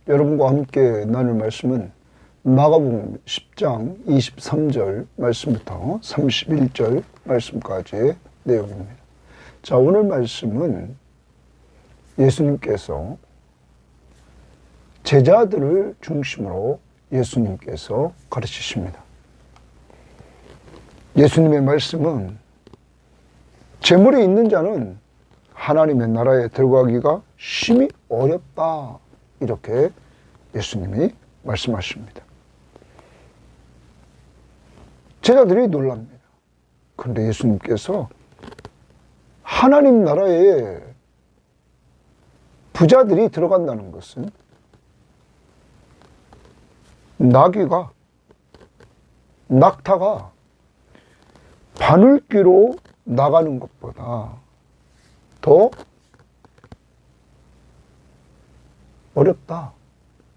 여러분과 함께 나눌 말씀은 마가복음 10장 23절 말씀부터 31절 말씀까지의 내용입니다. 자, 오늘 말씀은 예수님께서 제자들을 중심으로 예수님께서 가르치십니다. 예수님의 말씀은 재물이 있는 자는 하나님의 나라에 들어가기가 심히 어렵다, 이렇게 예수님이 말씀하십니다. 제자들이 놀랍니다. 그런데 예수님께서 하나님 나라에 부자들이 들어간다는 것은 낙타가 바늘귀로 나가는 것보다 더 어렵다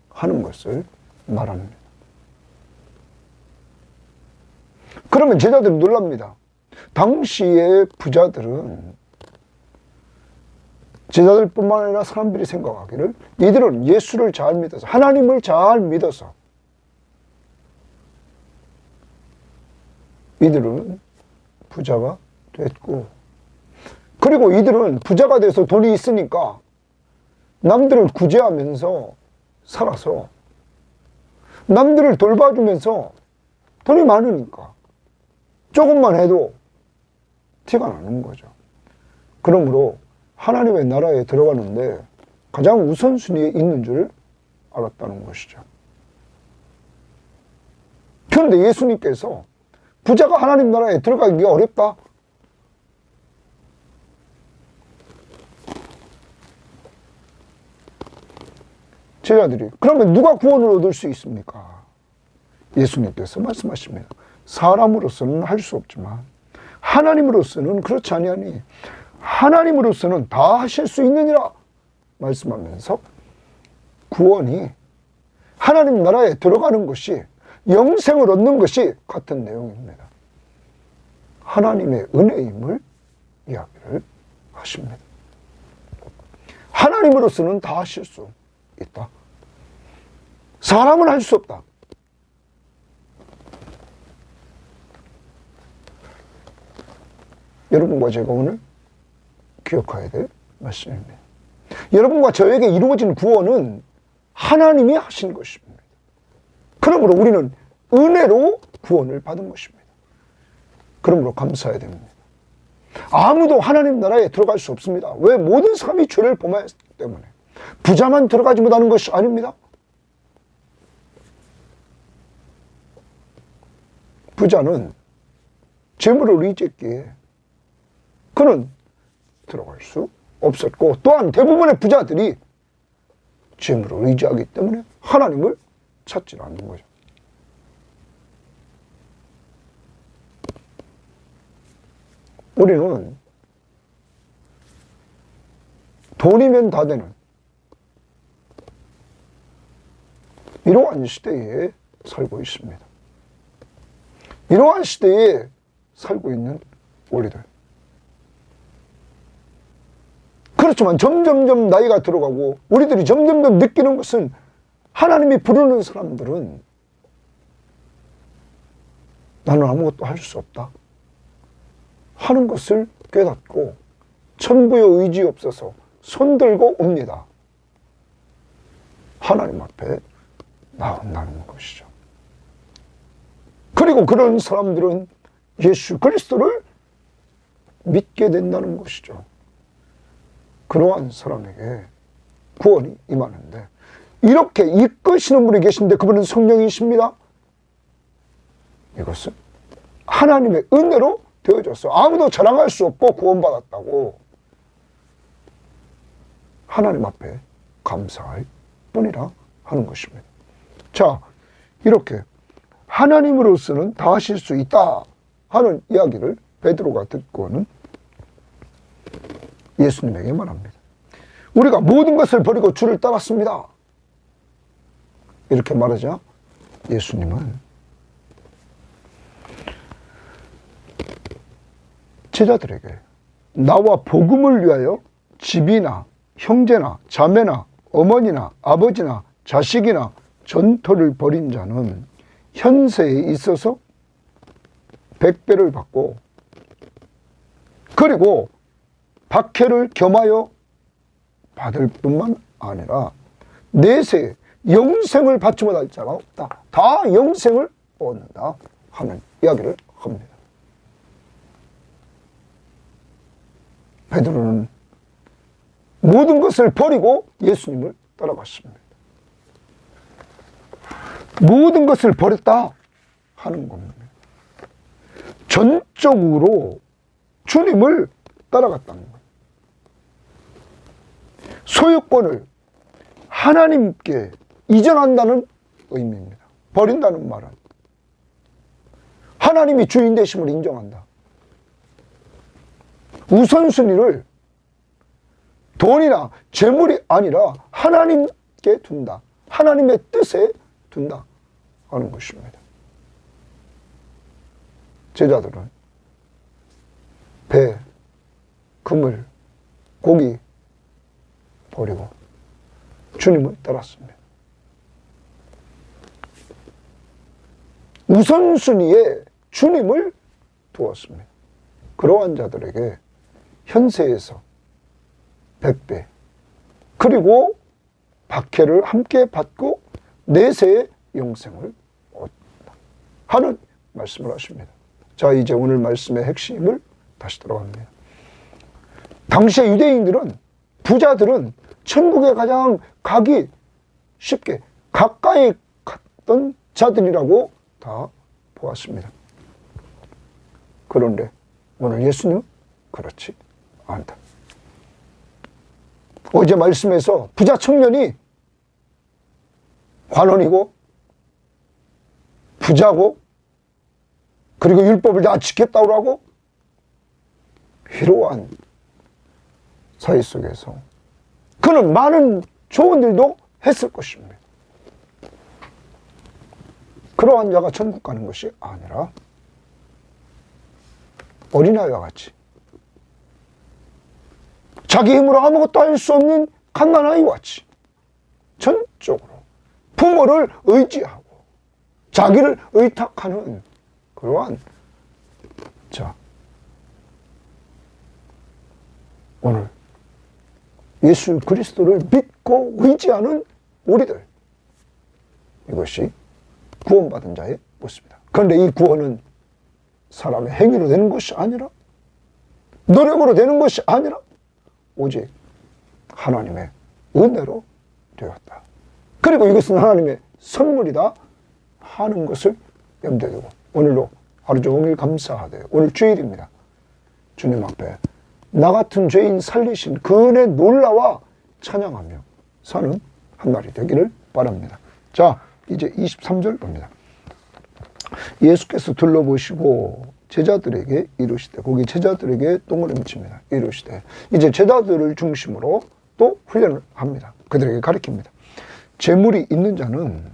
하는 것을 말합니다. 그러면 제자들이 놀랍니다. 당시의 부자들은, 제자들뿐만 아니라 사람들이 생각하기를 이들은 예수를 잘 믿어서, 하나님을 잘 믿어서 이들은 부자가 됐고, 그리고 이들은 부자가 돼서 돈이 있으니까 남들을 구제하면서 살아서 남들을 돌봐주면서 돈이 많으니까 조금만 해도 티가 나는 거죠. 그러므로 하나님의 나라에 들어가는데 가장 우선순위에 있는 줄 알았다는 것이죠. 그런데 예수님께서 부자가 하나님 나라에 들어가기 어렵다? 제자들이, 그러면 누가 구원을 얻을 수 있습니까? 예수님께서 말씀하십니다. 사람으로서는 할 수 없지만 하나님으로서는 그렇지 아니하니 하나님으로서는 다 하실 수 있느니라 말씀하면서 구원이, 하나님 나라에 들어가는 것이, 영생을 얻는 것이 같은 내용입니다. 하나님의 은혜임을 이야기를 하십니다. 하나님으로서는 다 하실 수 있다. 사람은 할 수 없다. 여러분과 제가 오늘 기억해야 될 말씀입니다. 여러분과 저에게 이루어진 구원은 하나님이 하신 것입니다. 그러므로 우리는 은혜로 구원을 받은 것입니다. 그러므로 감사해야 됩니다. 아무도 하나님 나라에 들어갈 수 없습니다. 왜? 모든 사람이 죄를 범하였기 때문에. 부자만 들어가지 못하는 것이 아닙니다. 부자는 재물을 의지했기에 그는 들어갈 수 없었고, 또한 대부분의 부자들이 재물을 의지하기 때문에 하나님을 찾지 않는 거죠. 우리는 돈이면 다 되는 이러한 시대에 살고 있습니다. 이러한 시대에 살고 있는 우리들. 그렇지만 점점점 나이가 들어가고 우리들이 점점점 느끼는 것은, 하나님이 부르는 사람들은 나는 아무것도 할 수 없다 하는 것을 깨닫고 천부의 의지 없어서 손들고 옵니다. 하나님 앞에 나온다는 것이죠. 그리고 그런 사람들은 예수 그리스도를 믿게 된다는 것이죠. 그러한 사람에게 구원이 임하는데, 이렇게 이끄시는 분이 계신데 그분은 성령이십니다. 이것은 하나님의 은혜로 되어졌어. 아무도 자랑할 수 없고 구원받았다고 하나님 앞에 감사할 뿐이라 하는 것입니다. 자, 이렇게 하나님으로서는 다 하실 수 있다 하는 이야기를 베드로가 듣고는 예수님에게 말합니다. 우리가 모든 것을 버리고 주를 따랐습니다. 이렇게 말하자 예수님은 제자들에게 나와 복음을 위하여 집이나 형제나 자매나 어머니나 아버지나 자식이나 전토를 벌인 자는 현세에 있어서 100배를 받고, 그리고 박해를 겸하여 받을 뿐만 아니라 내세에 영생을 받지 못할 자가 없다. 다 영생을 얻는다 하는 이야기를 합니다. 베드로는 모든 것을 버리고 예수님을 따라갔습니다. 모든 것을 버렸다 하는 겁니다. 전적으로 주님을 따라갔다는 거예요. 소유권을 하나님께 이전한다는 의미입니다. 버린다는 말은 하나님이 주인 되심을 인정한다. 우선순위를 돈이나 재물이 아니라 하나님께 둔다. 하나님의 뜻에 둔다 하는 것입니다. 제자들은 배, 그물, 고기 버리고 주님을 따랐습니다. 우선순위에 주님을 두었습니다. 그러한 자들에게 현세에서 100배, 그리고 박해를 함께 받고 내세의 영생을 얻는다 하는 말씀을 하십니다. 자, 이제 오늘 말씀의 핵심을 다시 들어갑니다. 당시의 유대인들은, 부자들은 천국에 가장 가기 쉽게 가까이 갔던 자들이라고 다 보았습니다. 그런데 오늘 예수님은 그렇지 않다. 어제 말씀에서 부자 청년이 관원이고 부자고 그리고 율법을 다 지켰다고 하고 이러한 사회 속에서 그는 많은 좋은 일도 했을 것입니다. 그러한 자가 천국 가는 것이 아니라 어린아이와 같이 자기 힘으로 아무것도 할 수 없는 갓난아이와 같이 전적으로 부모를 의지하고 자기를 의탁하는 그러한 자, 오늘 예수 그리스도를 믿고 의지하는 우리들, 이것이 구원받은 자의 모습이다. 그런데 이 구원은 사람의 행위로 되는 것이 아니라, 노력으로 되는 것이 아니라 오직 하나님의 은혜로 되었다. 그리고 이것은 하나님의 선물이다 하는 것을 염두에 두고 오늘도 하루 종일 감사하되, 오늘 주일입니다. 주님 앞에 나 같은 죄인 살리신 그 은혜 놀라와 찬양하며 사는 한 날이 되기를 바랍니다. 자, 이제 23절 봅니다. 예수께서 둘러보시고 제자들에게 이르시되, 거기 제자들에게 동그라미칩니다. 이르시되, 이제 제자들을 중심으로 또 훈련을 합니다. 그들에게 가르칩니다. 재물이 있는 자는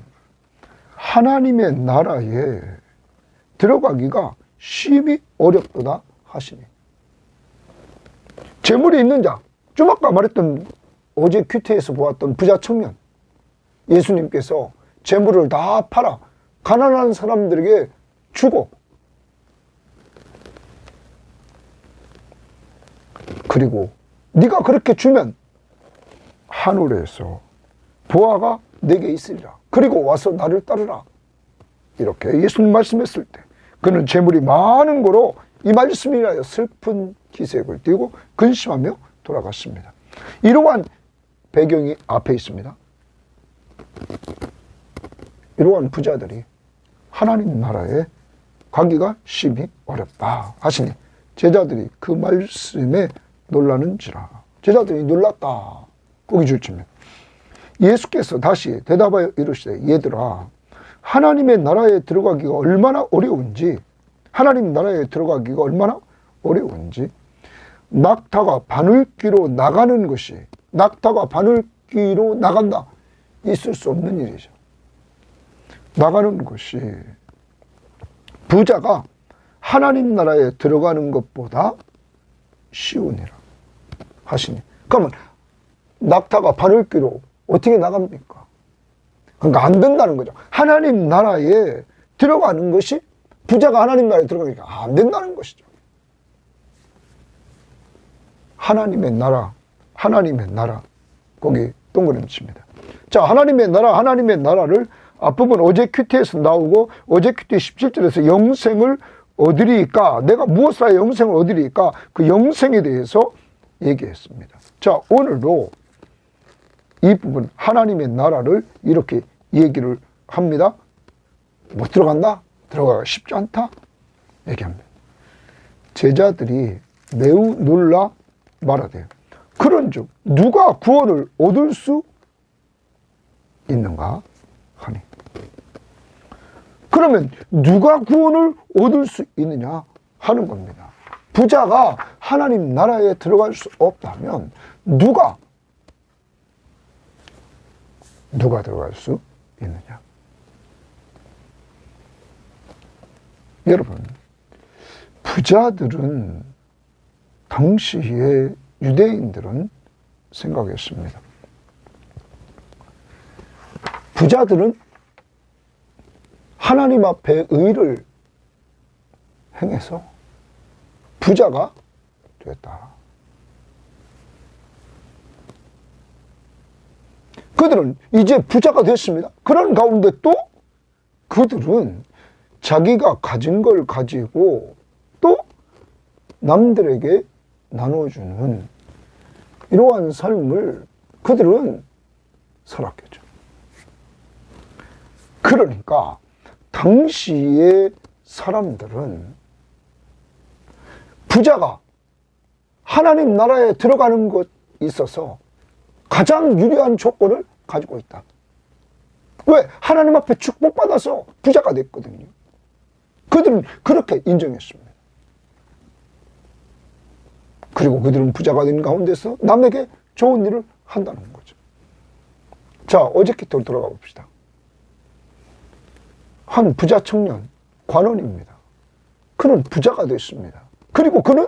하나님의 나라에 들어가기가 심히 어렵도다 하시니. 재물이 있는 자, 좀 아까 말했던 어제 큐티에서 보았던 부자 청년, 예수님께서 재물을 다 팔아 가난한 사람들에게 주고, 그리고 네가 그렇게 주면 하늘에서 보화가 내게 있으리라. 그리고 와서 나를 따르라. 이렇게 예수님 말씀했을 때 그는 재물이 많은 거로 이 말씀을 인하여 슬픈 기색을 띠고 근심하며 돌아갔습니다. 이러한 배경이 앞에 있습니다. 이러한 부자들이 하나님 나라에 가기가 심히 어렵다 하시니 제자들이 그 말씀에 놀라는지라. 제자들이 놀랐다. 거기 줄칩니다. 예수께서 다시 대답하여 이르시되, 얘들아, 하나님의 나라에 들어가기가 얼마나 어려운지, 하나님 나라에 들어가기가 얼마나 어려운지, 낙타가 바늘귀로 나가는 것이, 낙타가 바늘귀로 나간다, 있을 수 없는 일이죠. 나가는 것이 부자가 하나님 나라에 들어가는 것보다 쉬우니라 하시니. 그러면 낙타가 바늘귀로 어떻게 나갑니까? 그러니까 안 된다는 거죠. 하나님 나라에 들어가는 것이, 부자가 하나님 나라에 들어가니까 안 된다는 것이죠. 하나님의 나라, 하나님의 나라. 거기 동그라미 칩니다. 자, 하나님의 나라, 하나님의 나라를 앞부분 어제 큐티에서 나오고, 어제 큐티 17절에서 영생을 얻으리까, 내가 무엇을 하여 영생을 얻으리까, 그 영생에 대해서 얘기했습니다. 자, 오늘도 이 부분 하나님의 나라를 이렇게 얘기를 합니다. 못 들어간다? 들어가기 쉽지 않다? 얘기합니다. 제자들이 매우 놀라 말하대요. 그런즉 누가 구원을 얻을 수 있는가 하니. 그러면 누가 구원을 얻을 수 있느냐 하는 겁니다. 부자가 하나님 나라에 들어갈 수 없다면 누가 들어갈 수 있느냐. 여러분, 부자들은, 당시에 유대인들은 생각했습니다. 부자들은 하나님 앞에 의를 행해서 부자가 됐다. 그들은 이제 부자가 됐습니다. 그런 가운데 또 그들은 자기가 가진 걸 가지고 또 남들에게 나눠주는 이러한 삶을 그들은 살았겠죠. 그러니까 당시의 사람들은 부자가 하나님 나라에 들어가는 것에 있어서 가장 유리한 조건을 가지고 있다. 왜? 하나님 앞에 축복받아서 부자가 됐거든요. 그들은 그렇게 인정했습니다. 그리고 그들은 부자가 된 가운데서 남에게 좋은 일을 한다는 거죠. 자, 어저께부터 돌아가 봅시다. 한 부자 청년, 관원입니다. 그는 부자가 됐습니다. 그리고 그는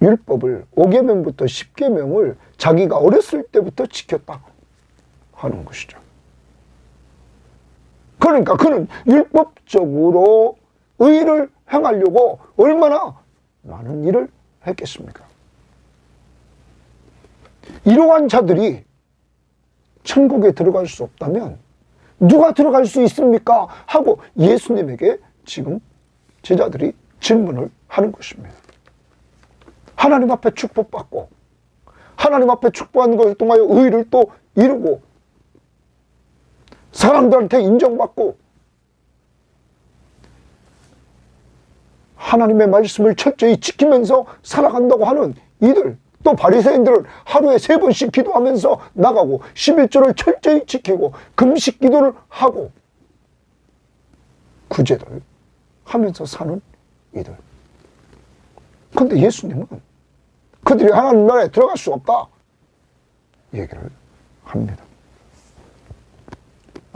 율법을 5계명부터 10계명을 자기가 어렸을 때부터 지켰다 하는 것이죠. 그러니까 그는 율법적으로 의를 행하려고 얼마나 많은 일을 했겠습니까? 이러한 자들이 천국에 들어갈 수 없다면 누가 들어갈 수 있습니까? 하고 예수님에게 지금 제자들이 질문을 하는 것입니다. 하나님 앞에 축복받고 하나님 앞에 축복하는 것을 통하여 의를 또 이루고 사람들한테 인정받고 하나님의 말씀을 철저히 지키면서 살아간다고 하는 이들, 또 바리새인들은 하루에 3번씩 기도하면서 나가고 11조를 철저히 지키고 금식 기도를 하고 구제를 하면서 사는 이들. 그런데 예수님은 그들이 하나님 나라에 들어갈 수 없다 얘기를 합니다.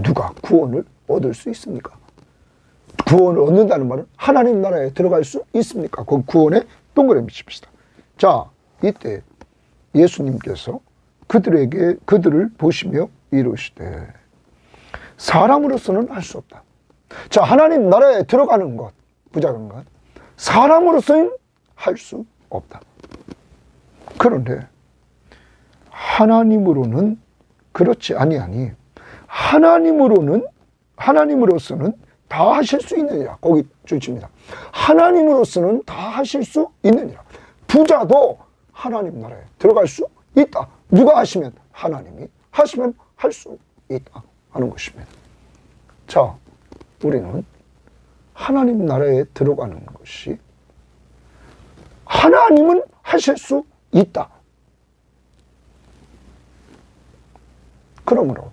누가 구원을 얻을 수 있습니까? 구원을 얻는다는 말은 하나님 나라에 들어갈 수 있습니까? 그 구원에 동그라미 칩시다. 자, 이때 예수님께서 그들을 보시며 이르시되 사람으로서는 할 수 없다. 자, 하나님 나라에 들어가는 것, 부자는 것, 사람으로서는 할 수 없다. 그런데 하나님으로는 그렇지 아니하니 하나님으로서는 다 하실 수 있느니라. 거기 주십니다. 하나님으로서는 다 하실 수 있느니라. 부자도 하나님 나라에 들어갈 수 있다. 누가 하시면? 하나님이 하시면 할 수 있다 하는 것입니다. 자, 우리는 하나님 나라에 들어가는 것이 하나님은 하실 수 있다. 그러므로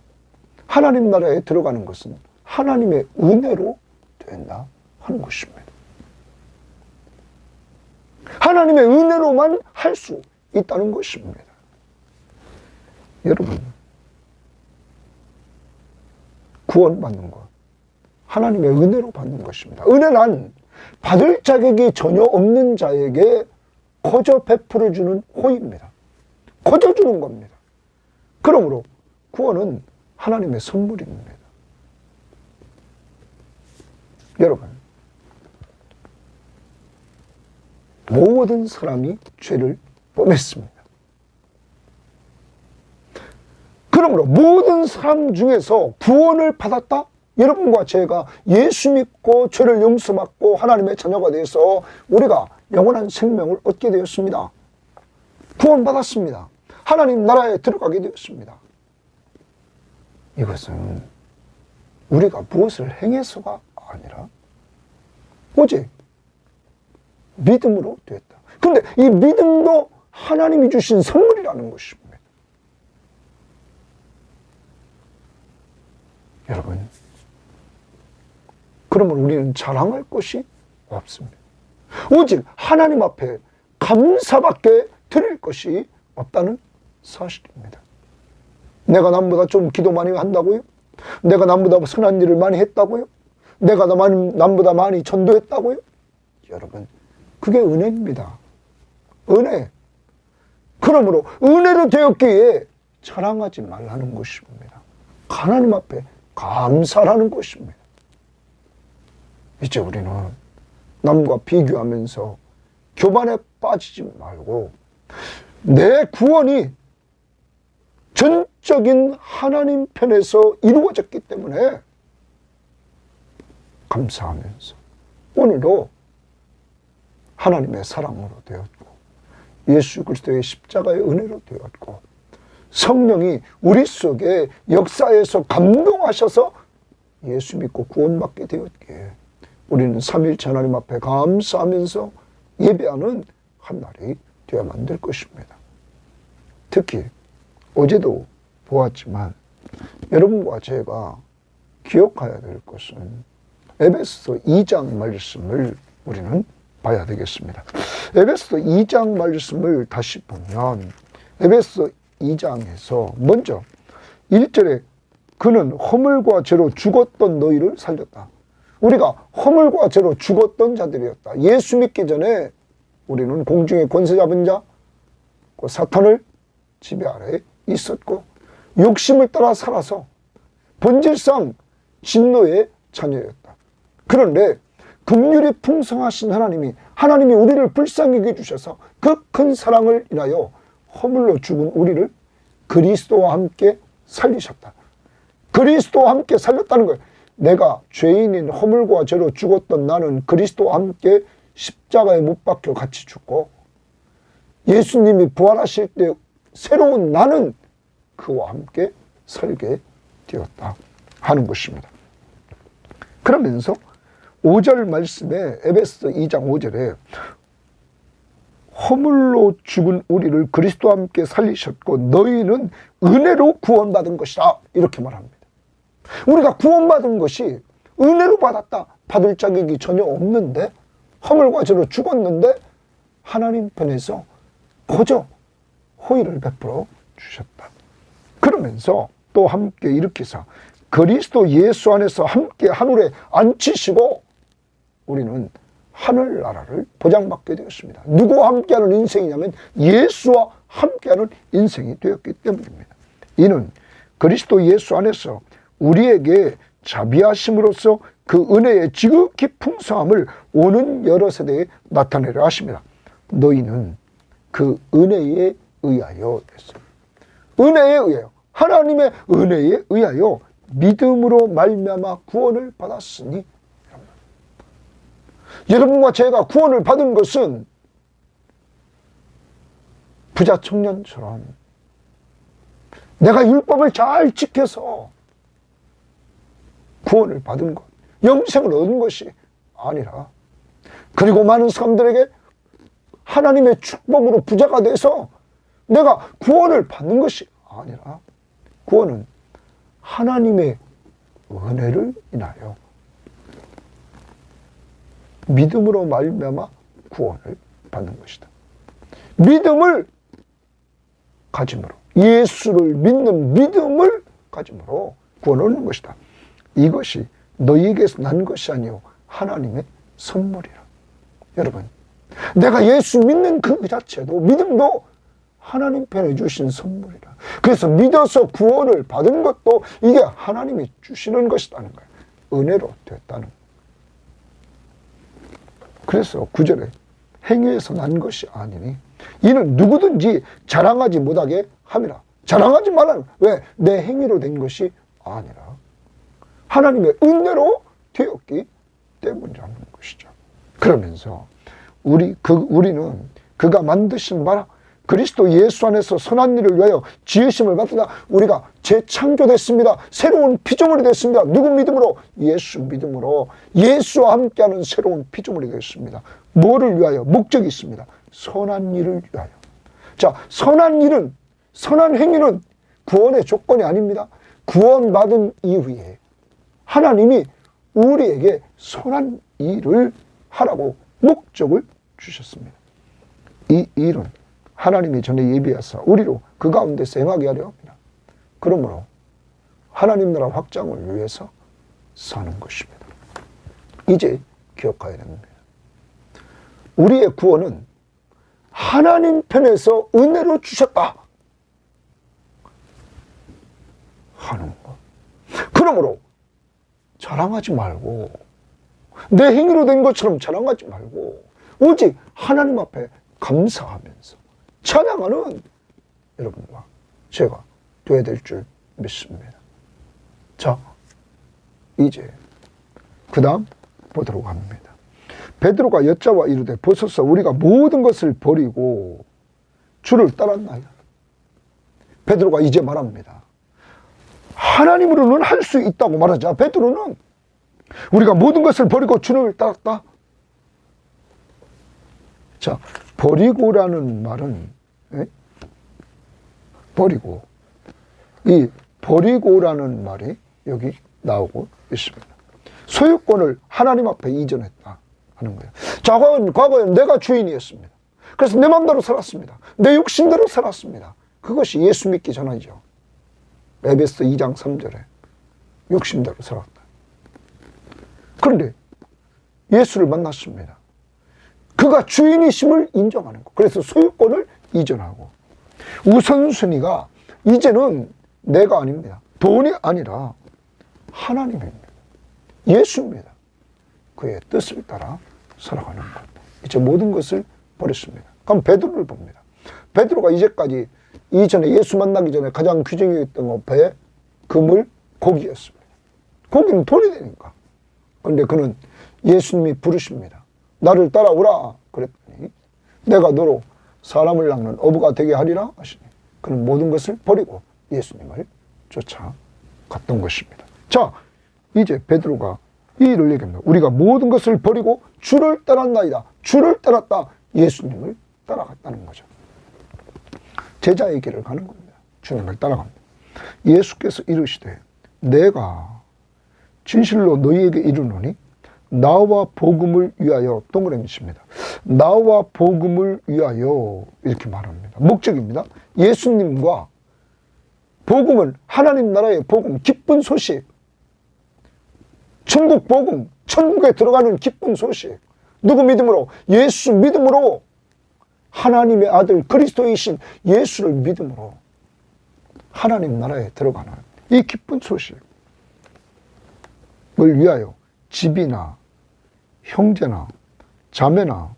하나님 나라에 들어가는 것은 하나님의 은혜로 된다 하는 것입니다. 하나님의 은혜로만 할 수 있다는 것입니다. 여러분, 구원받는 것, 하나님의 은혜로 받는 것입니다. 은혜는 받을 자격이 전혀 없는 자에게 거저 베풀어주는 호의입니다. 거저 주는 겁니다. 그러므로 구원은 하나님의 선물입니다. 여러분, 모든 사람이 죄를 범했습니다. 그러므로 모든 사람 중에서 구원을 받았다? 여러분과 제가 예수 믿고 죄를 용서받고 하나님의 자녀가 되어서 우리가 영원한 생명을 얻게 되었습니다. 구원받았습니다. 하나님 나라에 들어가게 되었습니다. 이것은 우리가 무엇을 행해서가 아니라 오직 믿음으로 되었다. 그런데 이 믿음도 하나님이 주신 선물이라는 것입니다. 여러분, 그러면 우리는 자랑할 것이 없습니다. 오직 하나님 앞에 감사밖에 드릴 것이 없다는 사실입니다. 내가 남보다 좀 기도 많이 한다고요? 내가 남보다 선한 일을 많이 했다고요? 내가 남보다 많이 전도했다고요? 여러분, 그게 은혜입니다. 은혜. 그러므로 은혜로 되었기에 자랑하지 말라는 것입니다. 하나님 앞에 감사라는 것입니다. 이제 우리는 남과 비교하면서 교만에 빠지지 말고 내 구원이 전적인 하나님 편에서 이루어졌기 때문에 감사하면서 오늘도 하나님의 사랑으로 되었고 예수 그리스도의 십자가의 은혜로 되었고 성령이 우리 속에 역사에서 감동하셔서 예수 믿고 구원받게 되었기에 우리는 삼위일체 하나님 앞에 감사하면서 예배하는 한 날이 되어야만 될 것입니다. 특히 어제도 보았지만 여러분과 제가 기억해야 될 것은 에베소서 2장 말씀을 우리는 봐야 되겠습니다. 에베소서 2장 말씀을 다시 보면 에베소서 2장에서 먼저 1절에 그는 허물과 죄로 죽었던 너희를 살렸다. 우리가 허물과 죄로 죽었던 자들이었다. 예수 믿기 전에 우리는 공중의 권세 잡은 자, 그 사탄을 지배 아래에 있었고 욕심을 따라 살아서 본질상 진노의 자녀였다. 그런데 긍휼이 풍성하신 하나님이 우리를 불쌍히 여겨주셔서 그 큰 사랑을 인하여 허물로 죽은 우리를 그리스도와 함께 살리셨다. 그리스도와 함께 살렸다는 거예요. 내가 죄인인 허물과 죄로 죽었던 나는 그리스도와 함께 십자가에 못 박혀 같이 죽고 예수님이 부활하실 때 새로운 나는 그와 함께 살게 되었다 하는 것입니다. 그러면서 5절 말씀에 에베소 2장 5절에 허물로 죽은 우리를 그리스도와 함께 살리셨고 너희는 은혜로 구원받은 것이다 이렇게 말합니다. 우리가 구원받은 것이 은혜로 받았다. 받을 자격이 전혀 없는데 허물과 죄로 죽었는데 하나님 편에서 거저 호의를 베풀어 주셨다. 그러면서 또 함께 일으키사 그리스도 예수 안에서 함께 하늘에 앉히시고 우리는 하늘나라를 보장받게 되었습니다. 누구와 함께하는 인생이냐면 예수와 함께하는 인생이 되었기 때문입니다. 이는 그리스도 예수 안에서 우리에게 자비하심으로써 그 은혜의 지극히 풍성함을 오는 여러 세대에 나타내려 하십니다. 너희는 그 은혜에 의하여 됐습니다. 은혜에 의하여 하나님의 은혜에 의하여 믿음으로 말미암아 구원을 받았으니 여러분과 제가 구원을 받은 것은 부자 청년처럼 내가 율법을 잘 지켜서 구원을 받은 것, 영생을 얻은 것이 아니라 그리고 많은 사람들에게 하나님의 축복으로 부자가 돼서 내가 구원을 받는 것이 아니라 구원은 하나님의 은혜를 인하여 믿음으로 말미암아 구원을 받는 것이다. 믿음을 가짐으로 예수를 믿는 믿음을 가짐으로 구원을 얻는 것이다. 이것이 너희에게서 난 것이 아니요 하나님의 선물이라. 여러분, 내가 예수 믿는 그 자체도 믿음도 하나님 편에 주신 선물이라. 그래서 믿어서 구원을 받은 것도 이게 하나님이 주시는 것이라는 거예요. 은혜로 됐다는 거예요. 그래서 9절에 행위에서 난 것이 아니니 이는 누구든지 자랑하지 못하게 함이라. 자랑하지 말라는 거예요. 왜? 내 행위로 된 것이 아니라 하나님의 은혜로 되었기 때문이라는 것이죠. 그러면서 우리는 그가 만드신 바 그리스도 예수 안에서 선한 일을 위하여 지으심을 받으나 우리가 재창조됐습니다. 새로운 피조물이 됐습니다. 누구 믿음으로? 예수 믿음으로 예수와 함께하는 새로운 피조물이 됐습니다. 뭐를 위하여? 목적이 있습니다. 선한 일을 위하여. 자, 선한 행위는 구원의 조건이 아닙니다. 구원받은 이후에 하나님이 우리에게 선한 일을 하라고 목적을 주셨습니다. 이 일은 하나님이 전에 예비하사 우리로 그 가운데서 행하게 하려 합니다. 그러므로 하나님 나라 확장을 위해서 사는 것입니다. 이제 기억해야 됩니다. 우리의 구원은 하나님 편에서 은혜로 주셨다 하는 것. 그러므로 자랑하지 말고 내 행위로 된 것처럼 자랑하지 말고 오직 하나님 앞에 감사하면서 찬양하는 여러분과 제가 되어야 될 줄 믿습니다. 자, 이제 그 다음 보도록 합니다. 베드로가 여자와 이르되 보소서 우리가 모든 것을 버리고 주를 따랐나이다. 베드로가 이제 말합니다. 하나님으로는 할 수 있다고 말하자. 베드로는 우리가 모든 것을 버리고 주를 따랐다. 자, 버리고라는 말은 버리고, 이 버리고라는 말이 여기 나오고 있습니다. 소유권을 하나님 앞에 이전했다 하는 거예요. 자, 과거에 내가 주인이었습니다. 그래서 내 마음대로 살았습니다. 내 욕심대로 살았습니다. 그것이 예수 믿기 전이죠. 에베소 2장 3절에 욕심대로 살았다. 그런데 예수를 만났습니다. 그가 주인이심을 인정하는 것. 그래서 소유권을 이전하고 우선순위가 이제는 내가 아닙니다. 돈이 아니라 하나님입니다. 예수입니다. 그의 뜻을 따라 살아가는 것. 이제 모든 것을 버렸습니다. 그럼 베드로를 봅니다. 베드로가 이제까지 이전에 예수 만나기 전에 가장 규정이었던 것 배, 그물, 고기였습니다. 고기는 돈이 되니까. 그런데 그는 예수님이 부르십니다. 나를 따라오라 그랬더니 내가 너로 사람을 낚는 어부가 되게 하리라 하시니 그는 모든 것을 버리고 예수님을 쫓아갔던 것입니다. 자, 이제 베드로가 이 일을 얘기합니다. 우리가 모든 것을 버리고 주를 따랐나이다. 주를 따랐다. 예수님을 따라갔다는 거죠. 제자의 길을 가는 겁니다. 주님을 따라갑니다. 예수께서 이르시되 내가 진실로 너희에게 이르노니 나와 복음을 위하여 동그라미 칩니다. 나와 복음을 위하여 이렇게 말합니다. 목적입니다. 예수님과 복음은 하나님 나라의 복음, 기쁜 소식, 천국 복음, 천국에 들어가는 기쁜 소식. 누구 믿음으로? 예수 믿음으로 하나님의 아들 그리스도이신 예수를 믿음으로 하나님 나라에 들어가는 이 기쁜 소식을 위하여 집이나 형제나 자매나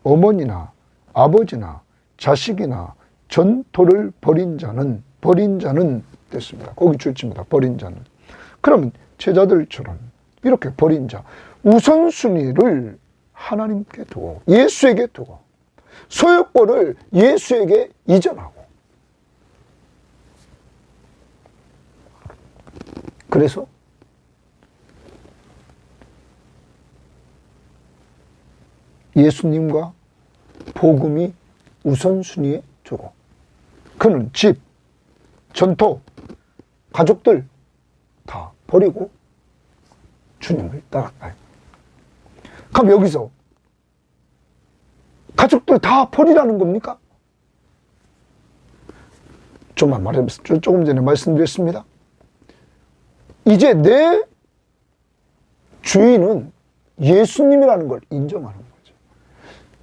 어머니나 아버지나 자식이나 전토를 버린 자는 됐습니다. 거기 줄칩니다. 버린 자는. 그러면 제자들처럼 이렇게 버린 자, 우선순위를 하나님께 두고 예수에게 두고 소유권을 예수에게 이전하고 그래서 예수님과 복음이 우선순위에 두고 그는 집, 전토, 가족들 다 버리고 주님을 따랐다. 그럼 여기서 가족들 다 버리라는 겁니까? 조금 전에 말씀드렸습니다. 이제 내 주인은 예수님이라는 걸 인정하는 거죠.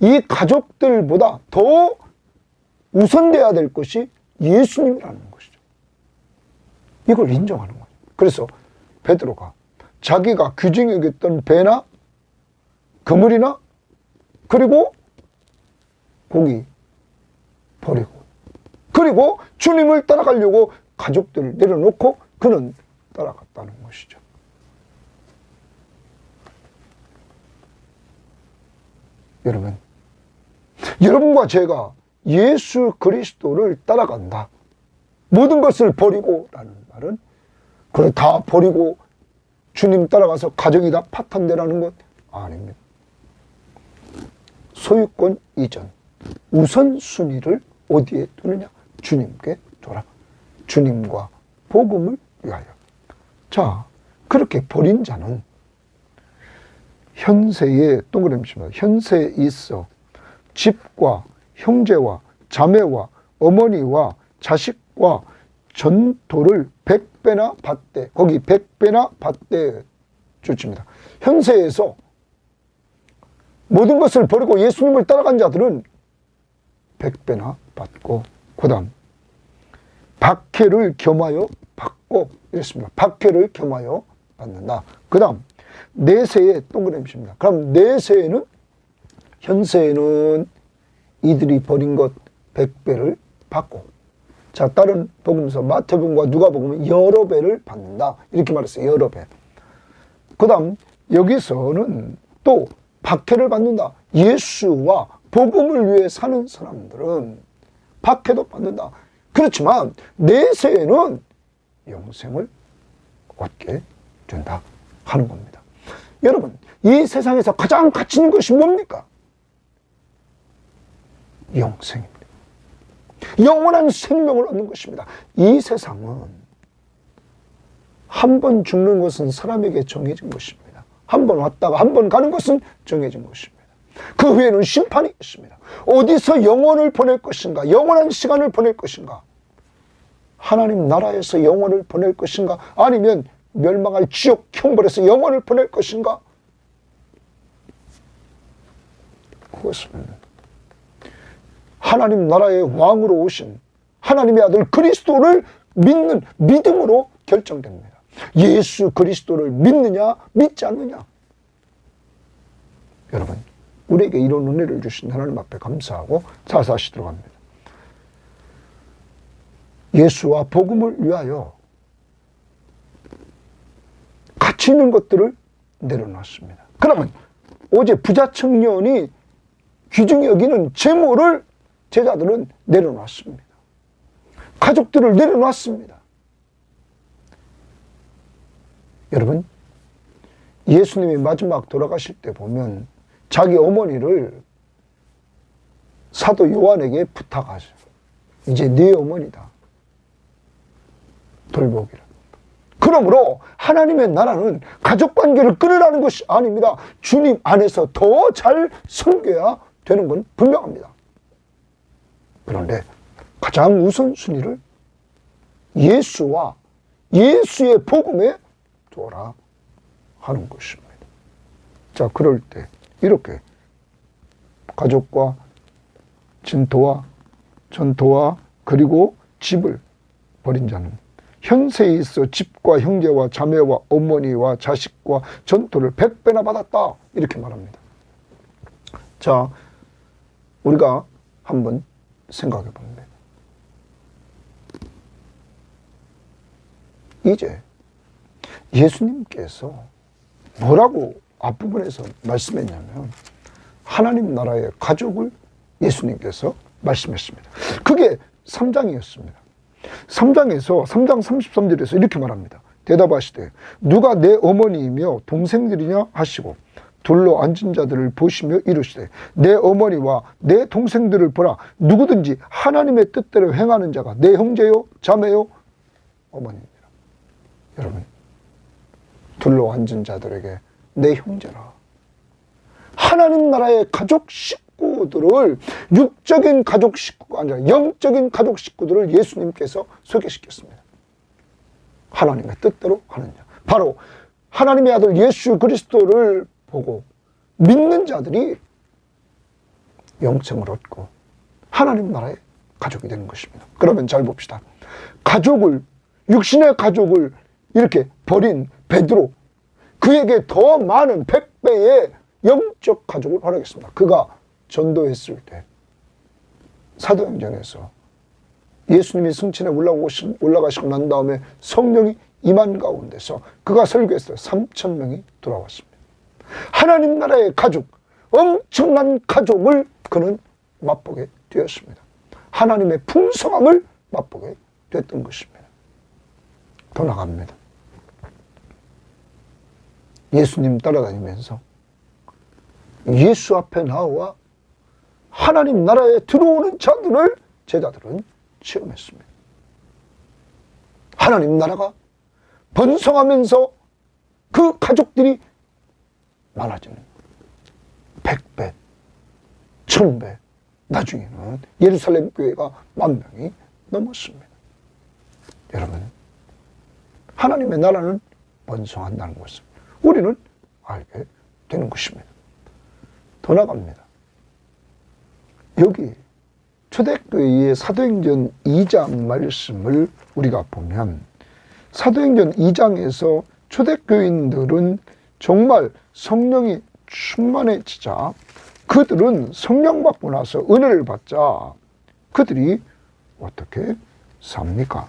이 가족들보다 더 우선돼야 될 것이 예수님이라는 것이죠. 이걸 인정하는 거예요. 그래서 베드로가 자기가 귀중히 여겼던 배나 그물이나 그리고 고기 버리고, 그리고 주님을 따라가려고 가족들을 내려놓고 그는 따라갔다는 것이죠. 여러분, 여러분과 제가 예수 그리스도를 따라간다, 모든 것을 버리고 라는 말은 그걸 다 버리고 주님 따라가서 가정이 다 파탄되라는 것 아닙니다. 소유권 이전, 우선순위를 어디에 두느냐? 주님께 둬라. 주님과 복음을 위하여. 자, 그렇게 버린 자는 현세에, 동그라미 치면 현세에 있어 집과 형제와 자매와 어머니와 자식과 전토를 100배나 받되, 거기 100배나 받되 주십니다. 현세에서 모든 것을 버리고 예수님을 따라간 자들은 100배나 받고, 그 다음 박해를 겸하여 받고 이랬습니다. 박해를 겸하여 받는다. 그 다음 내세에, 동그라미 칩니다. 그럼 내세에는, 현세에는 이들이 버린 것 100배를 받고, 자, 다른 복음서 마태복음과 누가복음은 여러 배를 받는다, 이렇게 말했어요. 여러 배. 그 다음 여기서는 또 박해를 받는다. 예수와 복음을 위해 사는 사람들은 박해도 받는다. 그렇지만 내세에는 영생을 얻게 된다 하는 겁니다. 여러분, 이 세상에서 가장 가치 있는 것이 뭡니까? 영생입니다. 영원한 생명을 얻는 것입니다. 이 세상은 한 번 죽는 것은 사람에게 정해진 것입니다. 한 번 왔다가 한 번 가는 것은 정해진 것입니다. 그 후에는 심판이 있습니다. 어디서 영혼을 보낼 것인가? 영원한 시간을 보낼 것인가? 하나님 나라에서 영혼을 보낼 것인가? 아니면 멸망할 지옥 형벌에서 영혼을 보낼 것인가? 그것은 하나님 나라의 왕으로 오신 하나님의 아들 그리스도를 믿는 믿음으로 결정됩니다. 예수 그리스도를 믿느냐 믿지 않느냐. 여러분, 우리에게 이런 은혜를 주신 하나님 앞에 감사하고 사사하시도록 합니다. 예수와 복음을 위하여 가치 있는 것들을 내려놨습니다. 그러면 어제 부자 청년이 귀중히 여기는 재물을 제자들은 내려놨습니다. 가족들을 내려놨습니다. 여러분, 예수님이 마지막 돌아가실 때 보면 자기 어머니를 사도 요한에게 부탁하죠. 이제 네 어머니다, 돌보기를. 그러므로 하나님의 나라는 가족관계를 끊으라는 것이 아닙니다. 주님 안에서 더 잘 섬겨야 되는 건 분명합니다. 그런데 가장 우선순위를 예수와 예수의 복음에 두어라 하는 것입니다. 자, 그럴 때 이렇게 가족과 전토와 그리고 집을 버린 자는 현세에 있어 집과 형제와 자매와 어머니와 자식과 전토를 100배나 받았다, 이렇게 말합니다. 자, 우리가 한번 생각해 봅니다. 이제 예수님께서 뭐라고 앞부분에서 말씀했냐면 하나님 나라의 가족을 예수님께서 말씀했습니다. 그게 3장이었습니다. 3장에서 3장 33절에서 이렇게 말합니다. 대답하시되 누가 내 어머니이며 동생들이냐 하시고 둘러 앉은 자들을 보시며 이르시되 내 어머니와 내 동생들을 보라. 누구든지 하나님의 뜻대로 행하는 자가 내 형제요 자매요 어머니입니다. 여러분, 둘러 앉은 자들에게 내 형제라. 하나님 나라의 가족 식구들을, 육적인 가족 식구가 아니라 영적인 가족 식구들을 예수님께서 소개시켰습니다. 하나님의 뜻대로 하는 자. 바로 하나님의 아들 예수 그리스도를 보고 믿는 자들이 영생을 얻고 하나님 나라에 가족이 되는 것입니다. 그러면 잘 봅시다. 가족을, 육신의 가족을 이렇게 버린 베드로, 그에게 더 많은 100배의 영적 가족을 허락했습니다. 그가 전도했을 때 사도행전에서 예수님이 승천에 올라가시고 난 다음에 성령이 임한 가운데서 그가 설교했을 때 3,000명이 돌아왔습니다. 하나님 나라의 가족, 엄청난 가족을 그는 맛보게 되었습니다. 하나님의 풍성함을 맛보게 됐던 것입니다. 더 나갑니다. 예수님 따라다니면서 예수 앞에 나와 하나님 나라에 들어오는 자들을 제자들은 체험했습니다. 하나님 나라가 번성하면서 그 가족들이 많아지는 100배, 1000배, 나중에는 예루살렘 교회가 10,000명이 넘었습니다. 여러분, 하나님의 나라는 번성한다는 것을 우리는 알게 되는 것입니다. 더 나갑니다. 여기 초대교회의 사도행전 2장 말씀을 우리가 보면 사도행전 2장에서 초대교인들은 정말 성령이 충만해지자 그들은 성령 받고 나서 은혜를 받자 그들이 어떻게 삽니까?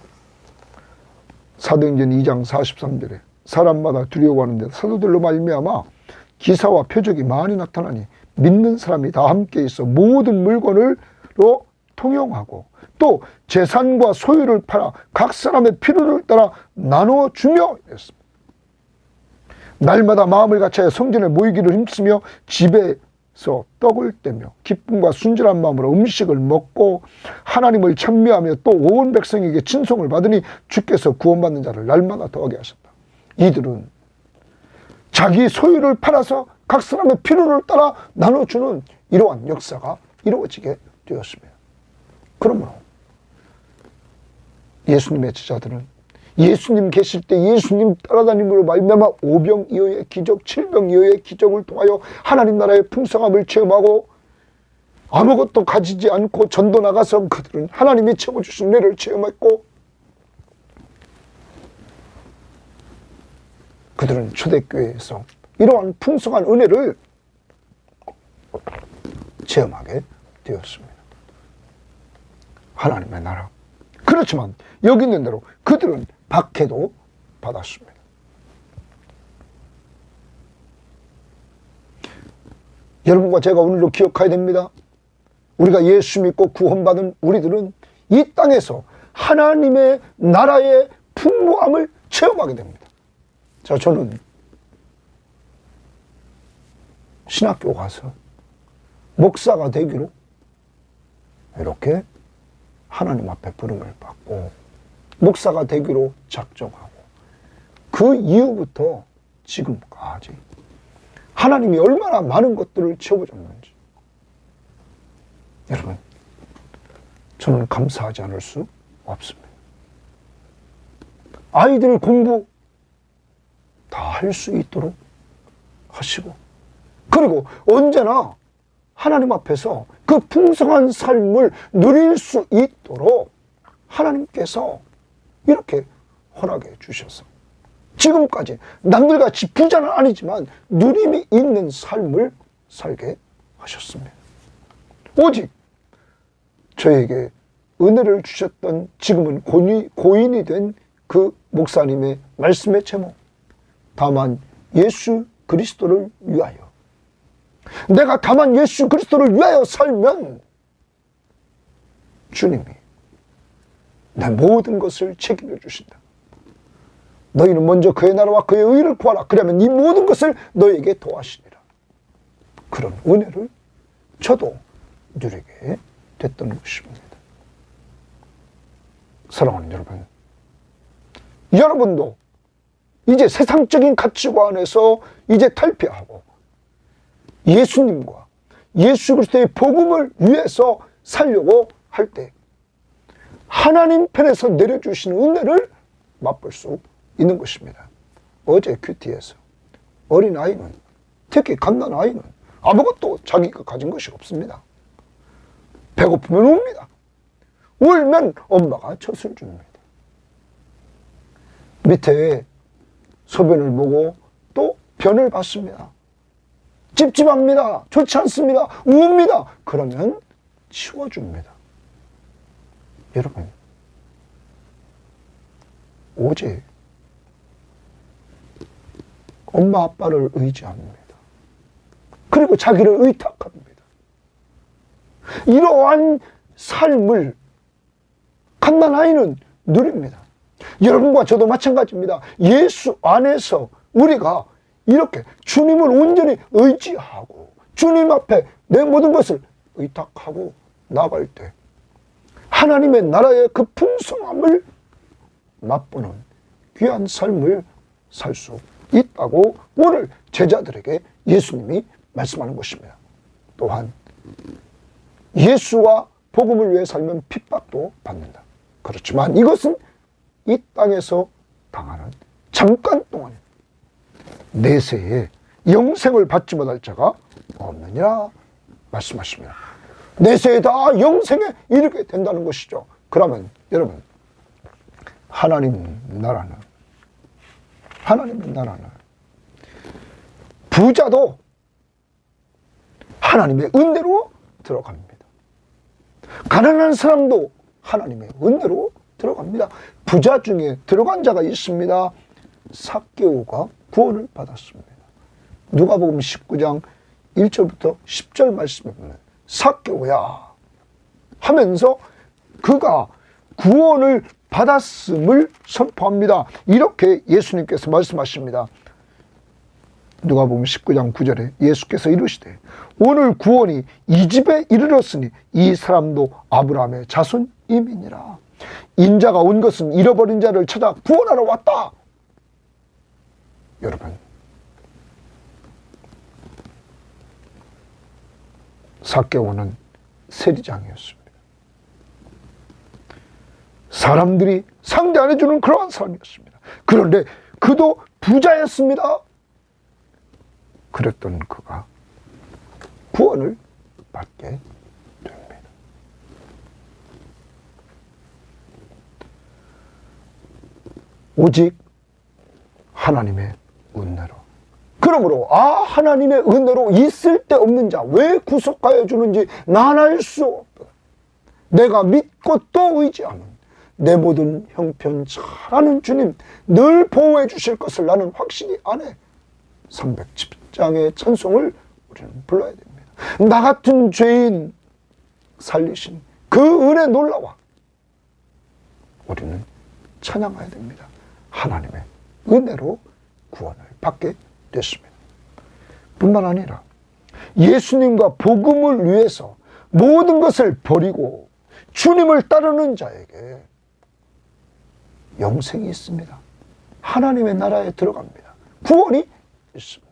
사도행전 2장 43절에 사람마다 두려워하는데 사도들로 말미암아 기사와 표적이 많이 나타나니 믿는 사람이 다 함께 있어 모든 물건으로 통용하고 또 재산과 소유를 팔아 각 사람의 필요를 따라 나눠주며 이랬습니다. 날마다 마음을 같이하여 성전에 모이기를 힘쓰며 집에서 떡을 떼며 기쁨과 순전한 마음으로 음식을 먹고 하나님을 찬미하며 또 온 백성에게 친송을 받으니 주께서 구원받는 자를 날마다 더하게 하셨다. 이들은 자기 소유를 팔아서 각 사람의 필요를 따라 나눠주는 이러한 역사가 이루어지게 되었습니다. 그러므로 예수님의 제자들은 예수님 계실 때 예수님 따라다님으로 말미암아 오병이어의 기적, 칠병이어의 기적을 통하여 하나님 나라의 풍성함을 체험하고 아무것도 가지지 않고 전도 나가서 그들은 하나님이 채워주신 은혜를 체험했고 그들은 초대교회에서 이러한 풍성한 은혜를 체험하게 되었습니다. 하나님의 나라. 그렇지만 여기 있는 대로 그들은 박해도 받았습니다. 여러분과 제가 오늘도 기억해야 됩니다. 우리가 예수 믿고 구원받은 우리들은 이 땅에서 하나님의 나라의 풍부함을 체험하게 됩니다. 자, 저는 신학교 가서 목사가 되기로 이렇게 하나님 앞에 부름을 받고 목사가 되기로 작정하고 그 이후부터 지금까지 하나님이 얼마나 많은 것들을 채워줬는지 여러분 저는 감사하지 않을 수 없습니다. 아이들 공부 다 할 수 있도록 하시고 그리고 언제나 하나님 앞에서 그 풍성한 삶을 누릴 수 있도록 하나님께서 이렇게 허락해 주셔서 지금까지 남들같이 부자는 아니지만 누림이 있는 삶을 살게 하셨습니다. 오직 저에게 은혜를 주셨던 지금은 고인이 된 그 목사님의 말씀의 제목 다만 예수 그리스도를 위하여 내가 다만 예수 그리스도를 위하여 살면 주님이 내 모든 것을 책임져 주신다. 너희는 먼저 그의 나라와 그의 의를 구하라. 그러면 이 모든 것을 너에게 더하시리라. 그런 은혜를 저도 누리게 됐던 것입니다. 사랑하는 여러분, 여러분도 이제 세상적인 가치관에서 이제 탈피하고 예수님과 예수 그리스도의 복음을 위해서 살려고 할 때 하나님 편에서 내려주시는 은혜를 맛볼 수 있는 것입니다. 어제 큐티에서 어린아이는 특히 갓난아이는 아무것도 자기가 가진 것이 없습니다. 배고프면 웁니다. 울면 엄마가 젖을 줍니다. 밑에 소변을 보고 또 변을 받습니다. 찝찝합니다. 좋지 않습니다. 우웁니다. 그러면 치워줍니다. 여러분, 오직 엄마 아빠를 의지합니다. 그리고 자기를 의탁합니다. 이러한 삶을 갓난아이는 누립니다. 여러분과 저도 마찬가지입니다. 예수 안에서 우리가 이렇게 주님을 온전히 의지하고 주님 앞에 내 모든 것을 의탁하고 나갈 때 하나님의 나라의 그 풍성함을 맛보는 귀한 삶을 살 수 있다고 오늘 제자들에게 예수님이 말씀하는 것입니다. 또한 예수와 복음을 위해 살면 핍박도 받는다. 그렇지만 이것은 이 땅에서 당하는 잠깐 동안입니다. 내세에 영생을 받지 못할 자가 없느니라 말씀하십니다. 내세에 다 영생에 이르게 된다는 것이죠. 그러면 여러분, 하나님의 나라는 부자도 하나님의 은혜로 들어갑니다. 가난한 사람도 하나님의 은혜로 들어갑니다. 부자 중에 들어간 자가 있습니다. 삭개오가 구원을 받았습니다. 누가복음 19장 1절부터 10절 말씀에 보면 삭개오야 하면서 그가 구원을 받았음을 선포합니다. 이렇게 예수님께서 말씀하십니다. 누가복음 19장 9절에 예수께서 이르시되 오늘 구원이 이 집에 이르렀으니 이 사람도 아브라함의 자손임이니라. 인자가 온 것은 잃어버린 자를 찾아 구원하러 왔다. 여러분, 삭개오는 세리장이었습니다. 사람들이 상대 안 해주는 그러한 사람이었습니다. 그런데 그도 부자였습니다. 그랬던 그가 구원을 받게 됩니다. 오직 하나님의 은혜로. 그러므로 하나님의 은혜로 있을 데 없는 자 왜 구속하여 주는지 난 알 수 없다. 내가 믿고 또 의지하는 내 모든 형편 잘하는 주님 늘 보호해 주실 것을 나는 확신이 안해. 310장의 찬송을 우리는 불러야 됩니다. 나 같은 죄인 살리신 그 은혜 놀라워 우리는 찬양해야 됩니다. 하나님의 은혜로 구원을 받게 됐습니다. 뿐만 아니라 예수님과 복음을 위해서 모든 것을 버리고 주님을 따르는 자에게 영생이 있습니다. 하나님의 나라에 들어갑니다. 구원이 있습니다.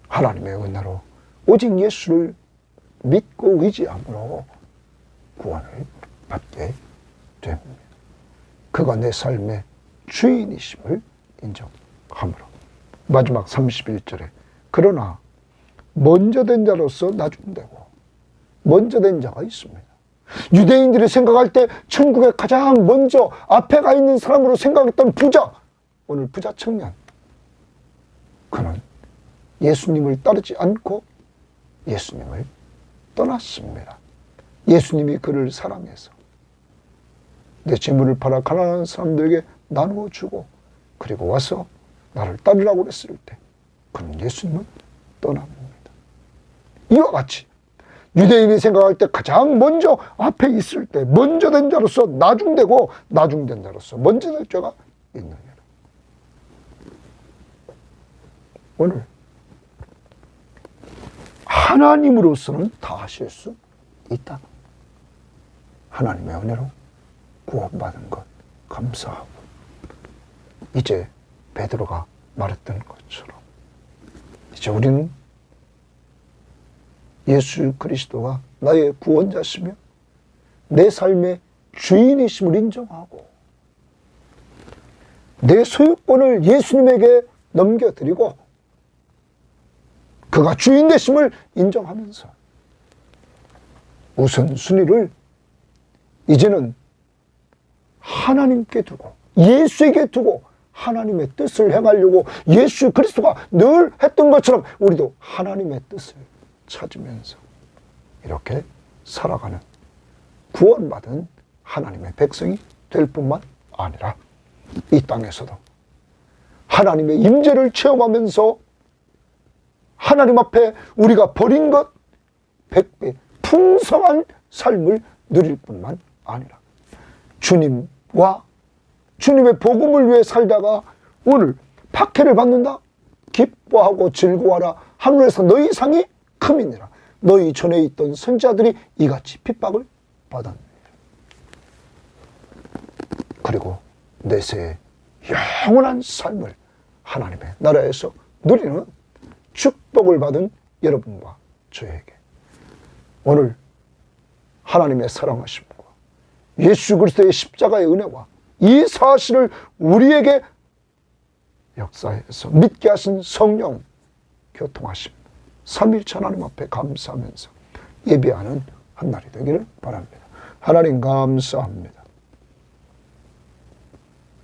하나님의 은혜로 오직 예수를 믿고 의지함으로 구원을 받게 됩니다. 그가 내 삶의 주인이심을 인정함으로. 마지막 31절에 그러나 먼저 된 자로서 나중되고 먼저 된 자가 있습니다. 유대인들이 생각할 때 천국에 가장 먼저 앞에 가 있는 사람으로 생각했던 부자, 오늘 부자 청년, 그는 예수님을 따르지 않고 예수님을 떠났습니다. 예수님이 그를 사랑해서 내 재물을 팔아 가난한 사람들에게 나누어 주고 그리고 와서 나를 따르라고 그랬을 때 그는 예수님을 떠납니다. 이와 같이 유대인이 생각할 때 가장 먼저 앞에 있을 때 먼저 된 자로서 나중되고 나중된 자로서 먼저 될 자가 있느니라. 오늘 하나님으로서는 다 하실 수 있다. 하나님의 은혜로 구원받은 것 감사하고 이제 베드로가 말했던 것처럼 이제 우리는 예수 그리스도가 나의 구원자시며 내 삶의 주인이심을 인정하고 내 소유권을 예수님에게 넘겨드리고 그가 주인 되심을 인정하면서 우선순위를 이제는 하나님께 두고 예수에게 두고 하나님의 뜻을 행하려고 예수 그리스도가 늘 했던 것처럼 우리도 하나님의 뜻을 찾으면서 이렇게 살아가는 구원받은 하나님의 백성이 될 뿐만 아니라 이 땅에서도 하나님의 임재를 체험하면서 하나님 앞에 우리가 버린 것 100배 풍성한 삶을 누릴 뿐만 아니라 주님과 주님의 복음을 위해 살다가 오늘 박해를 받는다? 기뻐하고 즐거워하라. 하늘에서 너희 상이 크미니라. 너희 전에 있던 선지자들이 이같이 핍박을 받았느니라. 그리고 내세의 영원한 삶을 하나님의 나라에서 누리는 축복을 받은 여러분과 저에게 오늘 하나님의 사랑하심과 예수 그리스도의 십자가의 은혜와 이 사실을 우리에게 역사해서 믿게 하신 성령 교통하심 삼위일체 하나님 앞에 감사하면서 예배하는 한 날이 되기를 바랍니다. 하나님 감사합니다.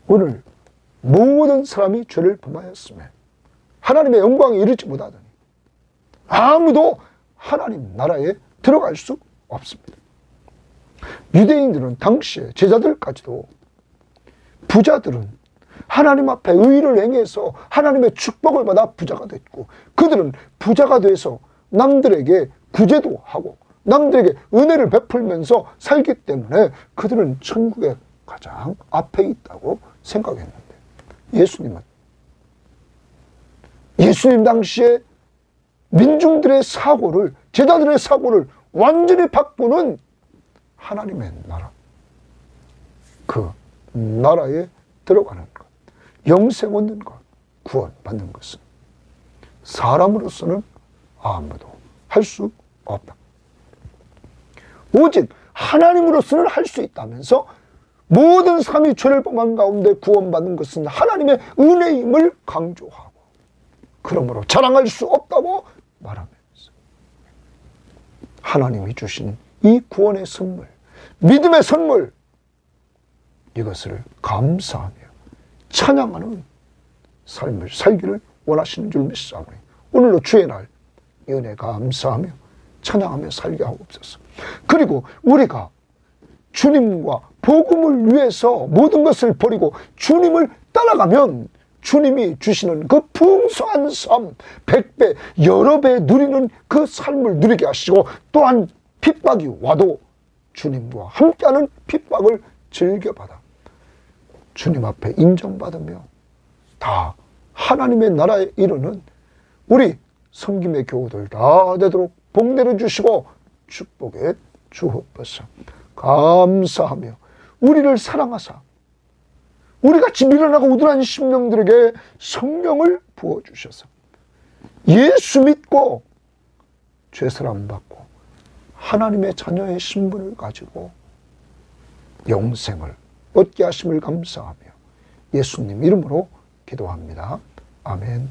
오늘 모든 사람이 죄를 범하였으며 하나님의 영광에 이르지 못하더니 아무도 하나님 나라에 들어갈 수 없습니다. 유대인들은 당시에 제자들까지도 부자들은 하나님 앞에 의를 행해서 하나님의 축복을 받아 부자가 됐고 그들은 부자가 돼서 남들에게 구제도 하고 남들에게 은혜를 베풀면서 살기 때문에 그들은 천국에 가장 앞에 있다고 생각했는데 예수님 당시에 민중들의 사고를 제자들의 사고를 완전히 바꾸는 하나님의 나라 그 나라에 들어가는 것 영생 얻는 것 구원받는 것은 사람으로서는 아무도 할 수 없다. 오직 하나님으로서는 할 수 있다면서 모든 사람이 죄를 범한 가운데 구원받는 것은 하나님의 은혜임을 강조하고 그러므로 자랑할 수 없다고 말하면서 하나님이 주신 이 구원의 선물 믿음의 선물 이것을 감사하며 찬양하는 삶을 살기를 원하시는 줄 믿사오니 오늘로 주의 날 은혜 감사하며 찬양하며 살게 하옵소서. 그리고 우리가 주님과 복음을 위해서 모든 것을 버리고 주님을 따라가면 주님이 주시는 그 풍성한 삶 100배 여러 배 누리는 그 삶을 누리게 하시고 또한 핍박이 와도 주님과 함께하는 핍박을 즐겨받아 주님 앞에 인정받으며 다 하나님의 나라에 이르는 우리 섬김의 교우들 다 되도록 복 내려주시고 축복해 주옵소서. 감사하며 우리를 사랑하사 우리같이 미련하고 우둔한 심령들에게 성령을 부어주셔서 예수 믿고 죄사함 받고 하나님의 자녀의 신분을 가지고 영생을 얻게 하심을 감사하며 예수님 이름으로 기도합니다. 아멘.